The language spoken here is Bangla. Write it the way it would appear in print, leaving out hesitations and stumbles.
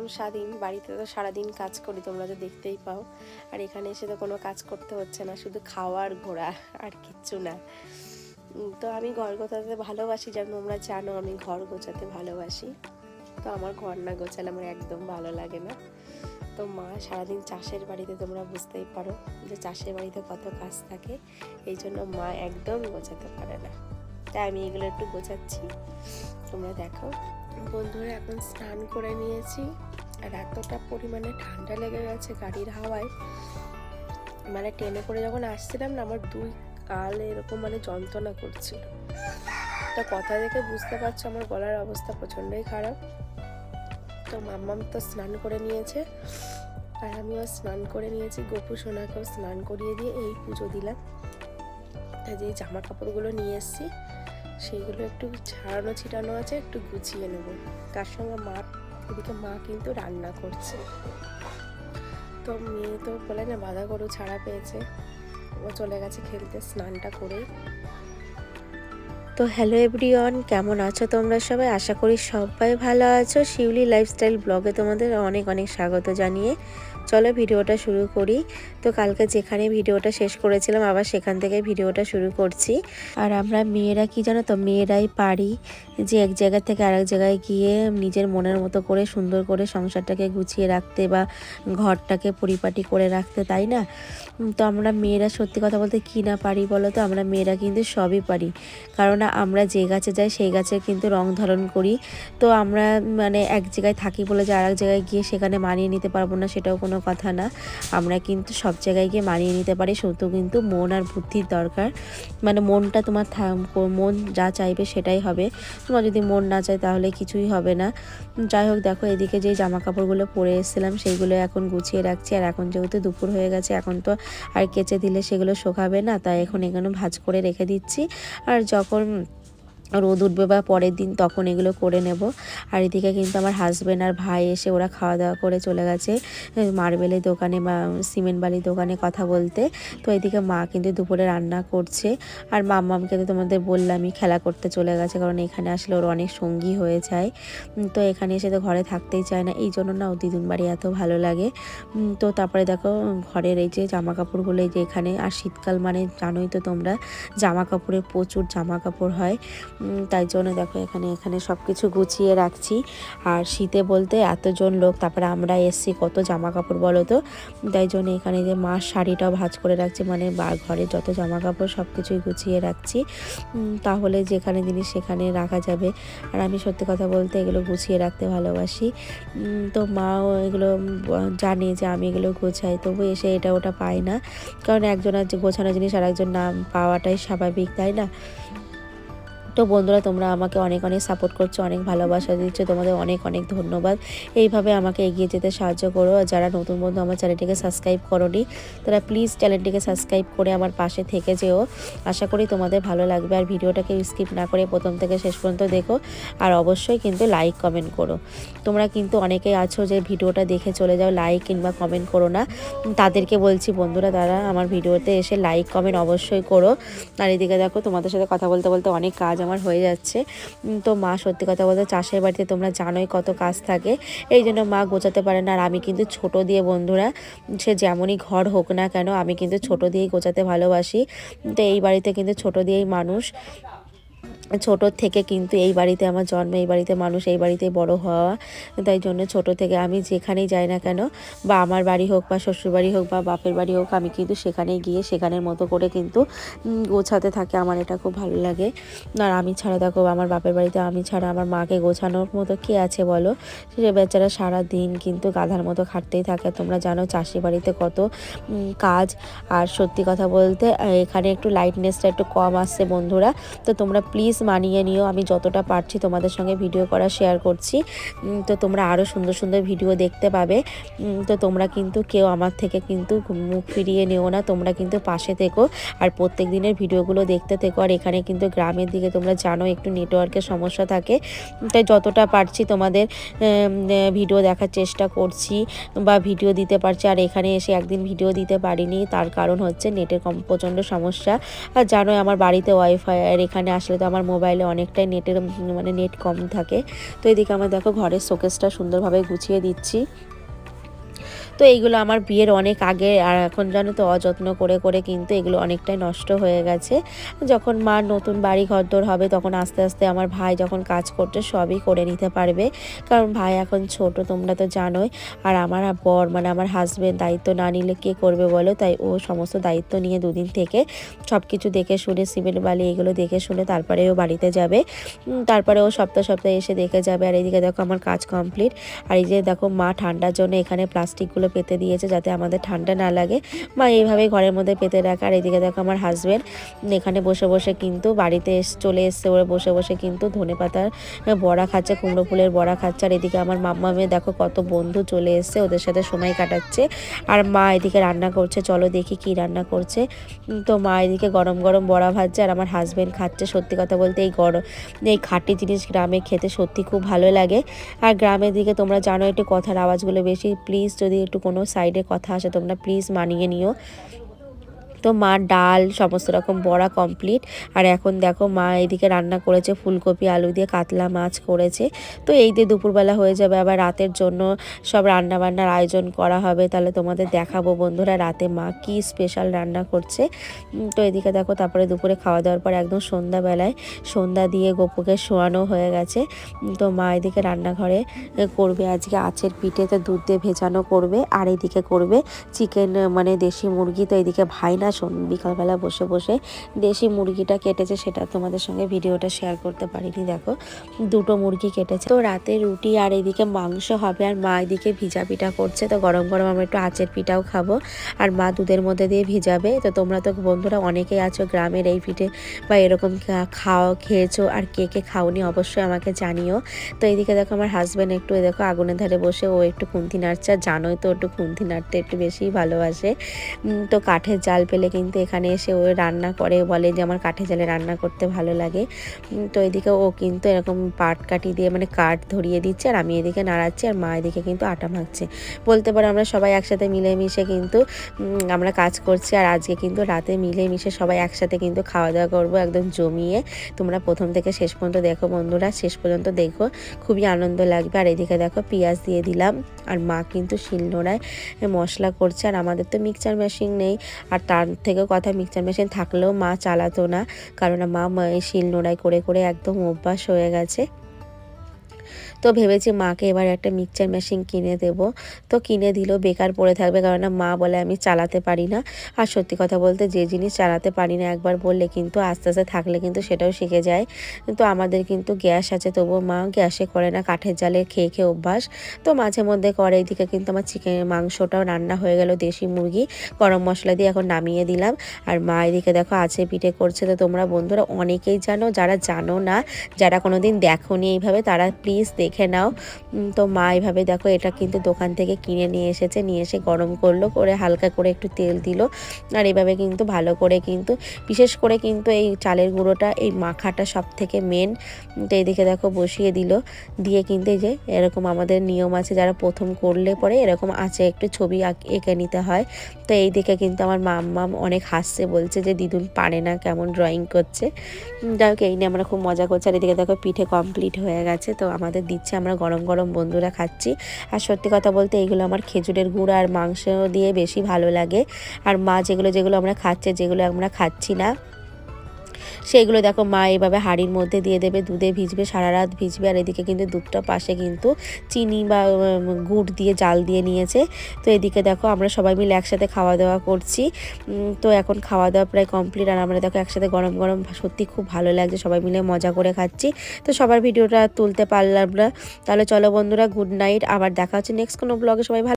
একদম স্বাধীন। বাড়িতে তো সারাদিন কাজ করি, তোমরা তো দেখতেই পাও। আর এখানে এসে তো কোনো কাজ করতে হচ্ছে না, শুধু খাওয়ার ঘোরা, আর কিচ্ছু না। তো আমি ঘর গোছাতে ভালোবাসি, যেন তোমরা জানো আমি ঘর গোছাতে ভালোবাসি। তো আমার ঘর না গোছালে আমার একদম ভালো লাগে না। তো মা সারাদিন চাষের বাড়িতে, তোমরা বুঝতেই পারো যে চাষের বাড়িতে কত কাজ থাকে, এই জন্য মা একদম গোছাতে পারে না। তাই আমি এগুলো একটু গোছাচ্ছি, তোমরা দেখো। বন্ধুরা এখন স্নান করে নিয়েছি, আর এতটা পরিমাণে ঠান্ডা লেগে গেছে গাড়ির হাওয়ায়, মানে ট্রেনে করে যখন আসছিলাম না, আমার দুই কাল এরকম মানে যন্ত্রণা করছিল। তো কথা দেখে বুঝতে পারছো আমার গলার অবস্থা প্রচণ্ডই খারাপ। তো মাম্মাম তো স্নান করে নিয়েছে, আর আমিও স্নান করে নিয়েছি। গপু সোনাকেও স্নান করিয়ে দিয়ে এই পুজো দিলাম। তাই যে জামা কাপড়গুলো নিয়ে এসেছি, সেইগুলো একটু ছাড়ানো ছিটানো আছে, একটু গুছিয়ে নেব। তার সঙ্গে এদিকে মা কিন্তু রান্না করছে। তো মেয়ে তো বলে না বাঁধা গরু ছাড়া পেয়েছে, ও চলে গেছে খেলতে স্নানটা করে। তো হ্যালো এভরিওয়ান, কেমন আছো তোমরা সবাই? আশা করি সবাই ভালো আছো। শিউলি লাইফস্টাইল ব্লগে তোমাদের অনেক অনেক স্বাগত জানিয়ে চলো ভিডিওটা শুরু করি। তো কালকে যেখানে ভিডিওটা শেষ করেছিলাম আবার সেখান থেকে ভিডিওটা শুরু করছি। আর আমরা মেয়েরা কি জানো তো, মেয়েরাই পারি যে এক জায়গা থেকে আরেক জায়গায় গিয়ে নিজের মনের মতো করে সুন্দর করে সংসারটাকে গুছিয়ে রাখতে বা ঘরটাকে পরিপাটি করে রাখতে, তাই না? তো আমরা মেয়েরা সত্যি কথা বলতে কি না পারি বলো তো? আমরা মেয়েরা কিন্তু সবই পারি, কারণ আমরা যে গাছে যাই সেই গাছের কিন্তু রং ধারণ করি। তো আমরা মানে এক জায়গায় থাকি বলে যে আরেক জায়গায় গিয়ে সেখানে মানিয়ে নিতে পারবো না, সেটাও কোনো কথা না। আমরা কিন্তু সব জায়গায় গিয়ে মানিয়ে নিতে পারি, শুধু কিন্তু মন আর বুদ্ধির দরকার। মানে মনটা তোমার মন যা চাইবে সেটাই হবে। তোমার যদি মন না চায় তাহলে কিছুই হবে না। যাই হোক, দেখো এদিকে যে জামা কাপড়গুলো পরে এসেছিলাম সেইগুলো এখন গুছিয়ে রাখছি। আর এখন যেহেতু দুপুর হয়ে গেছে, এখন তো আর কেচে দিলে সেগুলো শুকাবে না, তাই এখন এখানে ভাঁজ করে রেখে দিচ্ছি। আর যখন রোদ উঠবে বা পরের দিন তখন এগুলো করে নেব। আর এদিকে কিন্তু আমার হাজব্যান্ড আর ভাই এসে ওরা খাওয়া দাওয়া করে চলে গেছে মার্বেলের দোকানে বা সিমেন্ট বালির দোকানে কথা বলতে। তো এদিকে মা কিন্তু দুপুরে রান্না করছে। আর মাম্মামকে তো তোমাদের বললামই খেলা করতে চলে গেছে, কারণ এখানে আসলে ওর অনেক সঙ্গী হয়ে যায়। তো এখানে এসে তো ঘরে থাকতেই চায় না, এই জন্য না ও দিদুন বাড়ি এত ভালো লাগে। তো তারপরে দেখো ঘরের এই যে জামা কাপড়গুলো, এই যে এখানে, আর শীতকাল মানে জানোই তো তোমরা, জামা কাপড়ে প্রচুর জামা কাপড় হয়। তাই জন্য দেখো এখানে সব কিছু গুছিয়ে রাখছি। আর শীতে বলতে এতজন লোক, তারপরে আমরা এসছি, কত জামা কাপড় বলো তো। তাই জন্য এখানে যে মার শাড়িটাও ভাঁজ করে রাখছি, মানে ঘরে যত জামা কাপড় সব কিছুই গুছিয়ে রাখছি, তাহলে যেখানে জিনিস সেখানে রাখা যাবে। আর আমি সত্যি কথা বলতে এগুলো গুছিয়ে রাখতে ভালোবাসি। তো মাও এগুলো জানে যে আমি এগুলো গোছাই, তবু এসে এটা ওটা পাই না, কারণ একজনের যে গোছানো জিনিস আর একজন না পাওয়াটাই স্বাভাবিক, তাই না? তো বন্ধুরা, তোমরা আমাকে অনেক অনেক সাপোর্ট করছো, অনেক ভালোবাসা দিচ্ছ, তোমাদের অনেক অনেক ধন্যবাদ। এইভাবে আমাকে এগিয়ে যেতে সাহায্য করো। আর যারা নতুন বন্ধু আমার চ্যানেলটিকে সাবস্ক্রাইব করোনি, তারা প্লিজ চ্যানেলটিকে সাবস্ক্রাইব করে আমার পাশে থেকে যেও। আশা করি তোমাদের ভালো লাগবে। আর ভিডিওটাকে স্কিপ না করে প্রথম থেকে শেষ পর্যন্ত দেখো। আর অবশ্যই কিন্তু লাইক কমেন্ট করো। তোমরা কিন্তু অনেকেই আছো যে ভিডিওটা দেখে চলে যাও, লাইক কিংবা কমেন্ট করো না। তাদেরকে বলছি বন্ধুরা, তারা আমার ভিডিওতে এসে লাইক কমেন্ট অবশ্যই করো। আর এদিকে দেখো তোমাদের সাথে কথা বলতে বলতে অনেক কাজ আমার হয়ে যাচ্ছে। তো মা সত্যি কথা বলতে চাষের বাড়িতে তোমরা জানোই কত কাজ থাকে, এই জন্য মা গোছাতে পারে না। আর আমি কিন্তু ছোট দিয়ে, বন্ধুরা, সে যেমনই ঘর হোক না কেন, আমি কিন্তু ছোট দিয়েই গোছাতে ভালোবাসি। তো এই বাড়িতে কিন্তু ছোট দিয়েই মানুষ, ছোটোর থেকে কিন্তু এই বাড়িতে আমার জন্ম, এই বাড়িতে মানুষ, এই বাড়িতে বড় হওয়া। তাই জন্য ছোট থেকে আমি যেখানেই যাই না কেন, বা আমার বাড়ি হোক বা শ্বশুর বাড়ি হোক বা বাপের বাড়ি হোক, আমি কিন্তু সেখানে গিয়ে সেখানের মতো করে কিন্তু গোছাতে থাকি। আমার এটা খুব ভালো লাগে। আর আমি ছাড়া দেখো, আমার বাপের বাড়িতে আমি ছাড়া আমার মাকে গোছানোর মতো কে আছে বলো? সে বেচারা সারা দিন কিন্তু গাধার মতো খাটতেই থাকে। তোমরা জানো চাষি বাড়িতে কত কাজ। আর সত্যি কথা বলতে এখানে একটু লাইটনেসটা একটু কম আসছে বন্ধুরা, তো তোমরা প্লিজ মানিয়ে নিও। আমি যতটা পারছি তোমাদের সঙ্গে ভিডিও করা শেয়ার করছি। তো তোমরা আরও সুন্দর সুন্দর ভিডিও দেখতে পাবে। তো তোমরা কিন্তু কেউ আমার থেকে কিন্তু মুখ ফিরিয়ে নিও না, তোমরা কিন্তু পাশে থেকো আর প্রত্যেক দিনের ভিডিওগুলো দেখতে থেকো। আর এখানে কিন্তু গ্রামের দিকে তোমরা জানো একটু নেটওয়ার্কের সমস্যা থাকে, তাই যতটা পারছি তোমাদের ভিডিও দেখার চেষ্টা করছি বা ভিডিও দিতে পারছি। আর এখানে এসে একদিন ভিডিও দিতে পারিনি, তার কারণ হচ্ছে নেটের প্রচণ্ড সমস্যা। আর জানোই আমার বাড়িতে ওয়াইফাই, আর এখানে আসলে তো আমার মোবাইলে অনেকটাই নেটের মানে নেট কম থাকে। তো এদিকে আমার দেখো ঘরের শোকেসটা সুন্দরভাবে গুছিয়ে দিচ্ছি। তো এইগুলো আমার বিয়ের অনেক আগে, আর এখন জানো তো অযত্ন করে করে কিন্তু এগুলো অনেকটাই নষ্ট হয়ে গেছে। যখন মা নতুন বাড়ি ঘরদোর হবে তখন আস্তে আস্তে আমার ভাই যখন কাজ করতে সবই করে নিতে পারবে, কারণ ভাই এখন ছোট তোমরা তো জানোই। আর আমার বর মানে আমার হাজবেন্ড দায়িত্ব না নিলে কে করবে বলো, তাই ও সমস্ত দায়িত্ব নিয়ে দুদিন থেকে সব কিছু দেখে শুনে সিমেন্ট বালি এগুলো দেখে শুনে তারপরে ও বাড়িতে যাবে। তারপরে ও সপ্তাহে সপ্তাহে এসে দেখে যাবে। আর এইদিকে দেখো আমার কাজ কমপ্লিট। আর এই যে দেখো মা ঠান্ডার জন্য এখানে প্লাস্টিকগুলো পেতে দিয়েছে যাতে আমাদের ঠান্ডা না লাগে। মা এইভাবেই ঘরের মধ্যে পেতে রাখে। আর এদিকে দেখো আমার হাজবেন্ড এখানে বসে বসে কিন্তু বাড়িতে চলে এসছে, ওরা বসে বসে কিন্তু ধনেপাতার বড়া খাচ্ছে, কুমড়ো ফুলের বড়া খাচ্ছে। আর এদিকে আমার মাম্মামে দেখো কত বন্ধু চলে এসছে, ওদের সাথে সময় কাটাচ্ছে। আর মা এদিকে রান্না করছে, চলো দেখি কি রান্না করছে। তো মা এদিকে গরম গরম বড়া ভাজছে আর আমার হাজবেন্ড খাচ্ছে। সত্যি কথা বলতে এই খাঁটি জিনিস গ্রামে খেতে সত্যি খুব ভালো লাগে। আর গ্রামের দিকে তোমরা জানো একটু কথার আওয়াজগুলো বেশি, প্লিজ যদি একটু কোনো সাইডে কথা আসে তোমরা প্লিজ মানিয়ে নিও। তো মা ডাল সমস্ত রকম বড়া কমপ্লিট। আর এখন দেখো মা এদিকে রান্না করেছে ফুলকপি আলু দিয়ে কাতলা মাছ করেছে। তো এই দিয়ে দুপুরবেলা হয়ে যাবে, আবার রাতের জন্য সব রান্না বান্নার আয়োজন করা হবে। তাহলে তোমাদের দেখাবো বন্ধুরা রাতে মা কি স্পেশাল রান্না করছে। তো এদিকে দেখো তারপরে দুপুরে খাওয়া দাওয়ার পর একদম সন্ধ্যাবেলায় সন্ধ্যা দিয়ে গোপুকে শোয়ানো হয়ে গেছে। তো মা এদিকে রান্নাঘরে করবে আজকে আঁচের পিঠে, তো দুধ দিয়ে ভেজানো করবে। আর এদিকে করবে চিকেন মানে দেশি মুরগি। তো এদিকে ভাই না বিকালবেলা বসে বসে দেশি মুরগিটা কেটেছে, সেটা তোমাদের সঙ্গে ভিডিওটা শেয়ার করতে পারিনি। দেখো দুটো মুরগি কেটেছে। তো রাতে রুটি আর এদিকে মাংস হবে, আর মা এদিকে ভিজা পিঠা করছে। তো গরম গরম আমরা একটু আঁচের পিঠাও খাবো, আর মা দুধের মধ্যে দিয়ে ভিজাবে। তো তোমরা তো বন্ধুরা অনেকেই আছো গ্রামের এই পিঠে বা এরকম খেয়েছো, আর কে কে খাওনি অবশ্যই আমাকে জানিও। তো এইদিকে দেখো আমার হাজব্যান্ড একটু দেখো আগুনের ধারে বসে ও একটু খুন্তি নাড়ছে। জানোই তো একটু খুন্তি নাড়তে একটু বেশিই ভালোবাসে। তো কাঠের জাল পেলে কিন্তু এখানে এসে ও রান্না করে, বলে যে আমার কাঠের জালে রান্না করতে ভালো লাগে। তো এদিকে ও কিন্তু এরকম পাট কাঠি দিয়ে মানে কাঠ ধরিয়ে দিচ্ছে, আর আমি এদিকে নাড়াচ্ছি, আর মা এদিকে কিন্তু আটা মাখছে। বলতে পারো আমরা সবাই একসাথে মিলেমিশে কিন্তু আমরা কাজ করছি। আর আজকে কিন্তু রাতে মিলেমিশে সবাই একসাথে কিন্তু খাওয়া দাওয়া করবো একদম জমিয়ে। তোমরা প্রথম থেকে শেষ পর্যন্ত দেখো বন্ধুরা, শেষ পর্যন্ত দেখো, খুবই আনন্দ লাগবে। আর এদিকে দেখো পেঁয়াজ দিয়ে দিলাম, আর মা কিন্তু শিলনোড়ায় মশলা করছে। আর আমাদের তো মিক্সচার মেশিন নেই, আর তার থেকেও কথা মিক্সচার মেশিন থাকলেও মা চালাতো না, কারণ মা শিলনোড়ায় করে করে একদম অভ্যাস হয়ে গেছে। তো ভেবেছি মাকে এবার একটা মিক্সচার মেশিন কিনে দেব। তো কিনে দিলেও বেকার পড়ে থাকবে, কারণ মা বলে আমি চালাতে পারি না। আর সত্যি কথা বলতে যে জিনিস চালাতে পারি না একবার বললে কিন্তু আস্তে আস্তে থাকলে কিন্তু সেটাও শিখে যায়। তো আমাদের কিন্তু গ্যাস আছে, তবুও মা গ্যাসে করে না, কাঠের জালে খেয়ে খেয়ে অভ্যাস। তো মাঝে মধ্যে করে। এদিকে কিন্তু আমার মাংসটাও রান্না হয়ে গেল, দেশি মুরগি গরম মশলা দিয়ে এখন নামিয়ে দিলাম। আর মা এদিকে দেখো আছে পিঠে করছে। তো তোমরা বন্ধুরা অনেকেই জানো, যারা জানো না, যারা কোনোদিন দেখোনি এইভাবে, তারা প্লিজ দেখে নাও। তো মা এইভাবে দেখো এটা কিন্তু দোকান থেকে কিনে নিয়ে এসেছে, নিয়ে এসে গরম করলো, করে হালকা করে একটু তেল দিল। আর এইভাবে কিন্তু ভালো করে কিন্তু বিশেষ করে কিন্তু এই চালের গুঁড়োটা এই মাখাটা সব থেকে মেন। তো এইদিকে দেখো বসিয়ে দিল, দিয়ে কিন্তু এই যে এরকম আমাদের নিয়ম আছে, যারা প্রথম করলে পরে এরকম আছে একটু ছবি এঁকে নিতে হয়। তো এই দিকে কিন্তু আমার মাম্মা অনেক হাসছে, বলছে যে দিদুন পারে না, কেমন ড্রয়িং করছে। যাই হোক এই নিয়ে আমরা খুব মজা করছি। আর এদিকে দেখো পিঠে কমপ্লিট হয়ে গেছে, তো আমাদের দিচ্ছে, আমরা গরম গরম বন্ধুরা খাচ্ছি। আর সত্যি কথা বলতে এইগুলো আমার খেজুরের গুড় আর মাংস দিয়ে বেশি ভালো লাগে। আর মা যেগুলো যেগুলো আমরা খাচ্ছি, যেগুলো আমরা খাচ্ছি না সেইগুলো দেখো মা এইভাবে হাঁড়ির মধ্যে দিয়ে দেবে, দুধে ভিজবে, সারা রাত ভিজবে। আর এদিকে কিন্তু দুধটা পাশে কিন্তু চিনি বা গুড় দিয়ে জাল দিয়ে নিয়েছে। তো এদিকে দেখো আমরা সবাই মিলে একসাথে খাওয়া দাওয়া করছি। তো এখন খাওয়া দাওয়া প্রায় কমপ্লিট, আর আমরা দেখো একসাথে গরম গরম সত্যি খুব ভালো লাগছে, সবাই মিলে মজা করে খাচ্ছি। তো সবার ভিডিওটা তুলতে পারলাম না, তাহলে চলো বন্ধুরা গুড নাইট, আবার দেখা হচ্ছে নেক্সট কোনো ব্লগে। সবাই ভালো